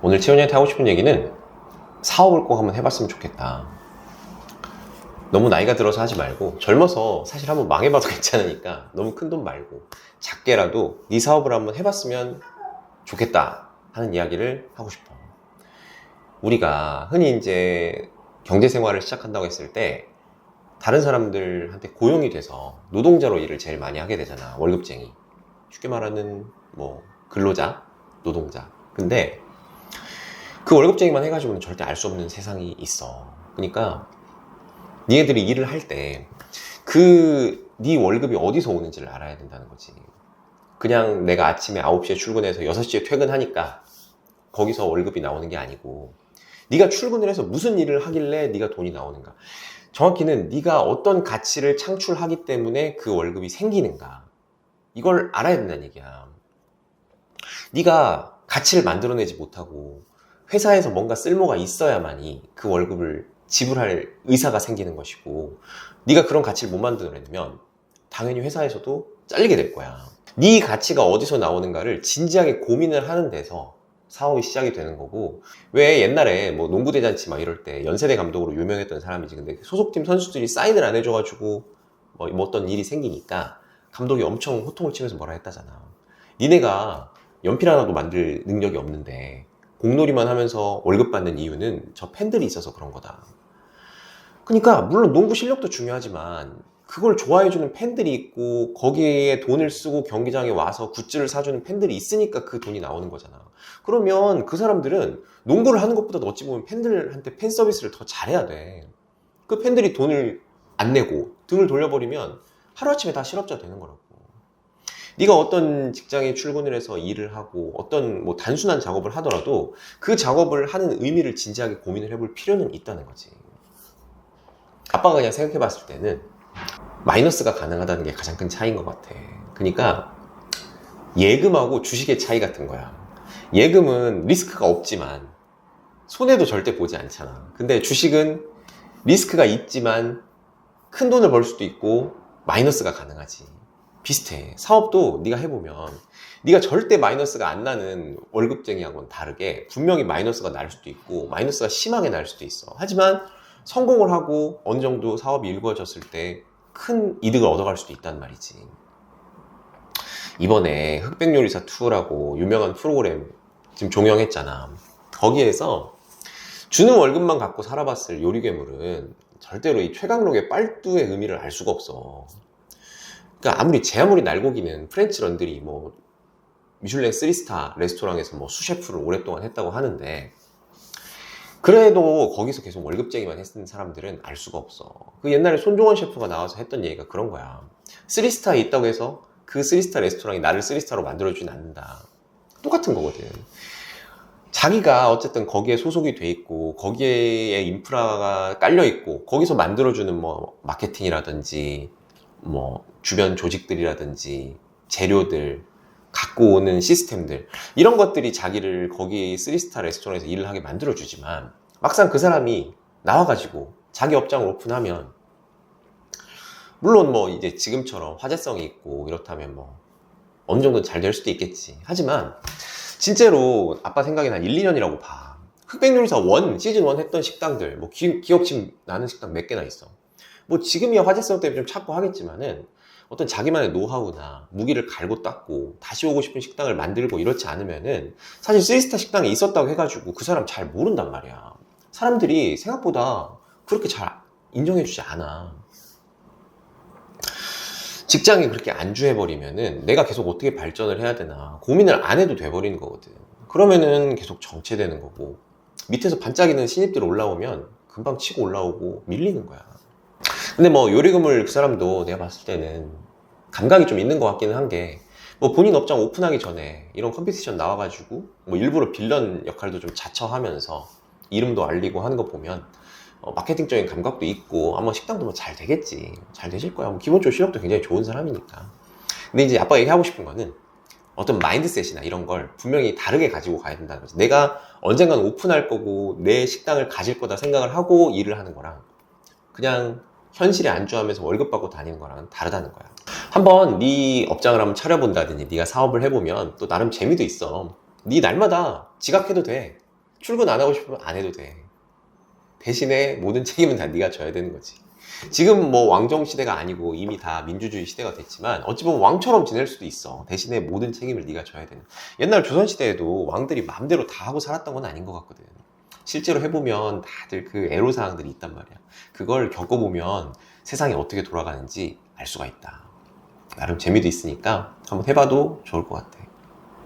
오늘 채원이한테 하고 싶은 얘기는 사업을 꼭 한번 해봤으면 좋겠다. 너무 나이가 들어서 하지 말고, 젊어서 사실 한번 망해봐도 괜찮으니까 너무 큰 돈 말고 작게라도 네 사업을 한번 해봤으면 좋겠다 하는 이야기를 하고 싶어. 우리가 흔히 이제 경제생활을 시작한다고 했을 때 다른 사람들한테 고용이 돼서 노동자로 일을 제일 많이 하게 되잖아. 월급쟁이, 쉽게 말하는 뭐 근로자, 노동자. 근데 그 월급쟁이만 해가지고는 절대 알 수 없는 세상이 있어. 그러니까 니네들이 일을 할 때 네 월급이 어디서 오는지를 알아야 된다는 거지. 그냥 내가 아침에 9시에 출근해서 6시에 퇴근하니까 거기서 월급이 나오는 게 아니고, 네가 출근을 해서 무슨 일을 하길래 네가 돈이 나오는가, 정확히는 네가 어떤 가치를 창출하기 때문에 그 월급이 생기는가, 이걸 알아야 된다는 얘기야. 네가 가치를 만들어내지 못하고 회사에서 뭔가 쓸모가 있어야만이 그 월급을 지불할 의사가 생기는 것이고, 네가 그런 가치를 못 만들어내면 당연히 회사에서도 잘리게 될 거야. 네 가치가 어디서 나오는가를 진지하게 고민을 하는 데서 사업이 시작이 되는 거고, 왜 옛날에 뭐 농구대잔치 막 이럴 때 연세대 감독으로 유명했던 사람이지, 근데 소속팀 선수들이 사인을 안 해줘가지고 뭐 어떤 일이 생기니까 감독이 엄청 호통을 치면서 뭐라 했다잖아. 니네가 연필 하나도 만들 능력이 없는데 공놀이만 하면서 월급 받는 이유는 저 팬들이 있어서 그런 거다. 그러니까 물론 농구 실력도 중요하지만 그걸 좋아해주는 팬들이 있고, 거기에 돈을 쓰고 경기장에 와서 굿즈를 사주는 팬들이 있으니까 그 돈이 나오는 거잖아. 그러면 그 사람들은 농구를 하는 것보다도 어찌 보면 팬들한테 팬 서비스를 더 잘해야 돼. 그 팬들이 돈을 안 내고 등을 돌려버리면 하루아침에 다 실업자 되는 거라고. 네가 어떤 직장에 출근을 해서 일을 하고 어떤 뭐 단순한 작업을 하더라도 그 작업을 하는 의미를 진지하게 고민을 해볼 필요는 있다는 거지. 아빠가 그냥 생각해 봤을 때는 마이너스가 가능하다는 게 가장 큰 차이인 것 같아. 그러니까 예금하고 주식의 차이 같은 거야. 예금은 리스크가 없지만 손해도 절대 보지 않잖아. 근데 주식은 리스크가 있지만 큰 돈을 벌 수도 있고 마이너스가 가능하지. 비슷해. 사업도 네가 해보면 네가 절대 마이너스가 안 나는 월급쟁이하고는 다르게 분명히 마이너스가 날 수도 있고 마이너스가 심하게 날 수도 있어. 하지만 성공을 하고 어느 정도 사업이 일궈졌을 때 큰 이득을 얻어갈 수도 있단 말이지. 이번에 흑백요리사 2라고 유명한 프로그램 지금 종영했잖아. 거기에서 주는 월급만 갖고 살아봤을 요리괴물은 절대로 이 최강록의 빨두의 의미를 알 수가 없어. 그러니까 제 아무리 날고기는 프렌치 런드리 뭐 미슐랭 3스타 레스토랑에서 뭐 수셰프를 오랫동안 했다고 하는데, 그래도 거기서 계속 월급쟁이만 했던 사람들은 알 수가 없어. 그 옛날에 손종원 셰프가 나와서 했던 얘기가 그런 거야. 3스타에 있다고 해서 그 3스타 레스토랑이 나를 3스타로 만들어주진 않는다. 똑같은 거거든. 자기가 어쨌든 거기에 소속이 돼 있고 거기에 인프라가 깔려 있고 거기서 만들어주는 뭐 마케팅이라든지 뭐 주변 조직들이라든지 재료들, 갖고 오는 시스템들, 이런 것들이 자기를 거기 3스타 레스토랑에서 일을 하게 만들어주지만, 막상 그 사람이 나와가지고 자기 업장을 오픈하면 물론 뭐 이제 지금처럼 화제성이 있고 이렇다면 뭐 어느 정도는 잘 될 수도 있겠지. 하지만 진짜로 아빠 생각엔 한 1, 2년이라고 봐. 흑백요리사 1, 시즌 1 했던 식당들 뭐 기억 지금 나는 식당 몇 개나 있어. 뭐 지금이야 화제성 때문에 좀 찾고 하겠지만은 어떤 자기만의 노하우나 무기를 갈고 닦고 다시 오고 싶은 식당을 만들고 이렇지 않으면은 사실 3스타 식당에 있었다고 해가지고 그 사람 잘 모른단 말이야. 사람들이 생각보다 그렇게 잘 인정해주지 않아. 직장이 그렇게 안주해버리면은 내가 계속 어떻게 발전을 해야 되나 고민을 안 해도 돼버리는 거거든. 그러면은 계속 정체되는 거고, 밑에서 반짝이는 신입들 올라오면 금방 치고 올라오고 밀리는 거야. 근데 뭐 요리금을 그 사람도 내가 봤을 때는 감각이 좀 있는 것 같기는 한 게, 뭐 본인 업장 오픈하기 전에 이런 컴피티션 나와가지고 뭐 일부러 빌런 역할도 좀 자처하면서 이름도 알리고 하는 거 보면 마케팅적인 감각도 있고 아마 식당도 뭐 잘 되겠지. 잘 되실 거야. 뭐 기본적으로 실력도 굉장히 좋은 사람이니까. 근데 이제 아빠가 얘기하고 싶은 거는 어떤 마인드셋이나 이런 걸 분명히 다르게 가지고 가야 된다는 거지. 내가 언젠간 오픈할 거고 내 식당을 가질 거다 생각을 하고 일을 하는 거랑 그냥 현실에 안주하면서 월급 받고 다니는 거랑은 다르다는 거야. 한번 네 업장을 한번 차려본다든지 네가 사업을 해보면 또 나름 재미도 있어. 네 날마다 지각해도 돼. 출근 안 하고 싶으면 안 해도 돼. 대신에 모든 책임은 다 네가 져야 되는 거지. 지금 뭐 왕정 시대가 아니고 이미 다 민주주의 시대가 됐지만 어찌 보면 왕처럼 지낼 수도 있어. 대신에 모든 책임을 네가 져야 되는. 옛날 조선 시대에도 왕들이 마음대로 다 하고 살았던 건 아닌 것 같거든. 실제로 해보면 다들 그 애로사항들이 있단 말이야. 그걸 겪어보면 세상이 어떻게 돌아가는지 알 수가 있다. 나름 재미도 있으니까 한번 해봐도 좋을 것 같아.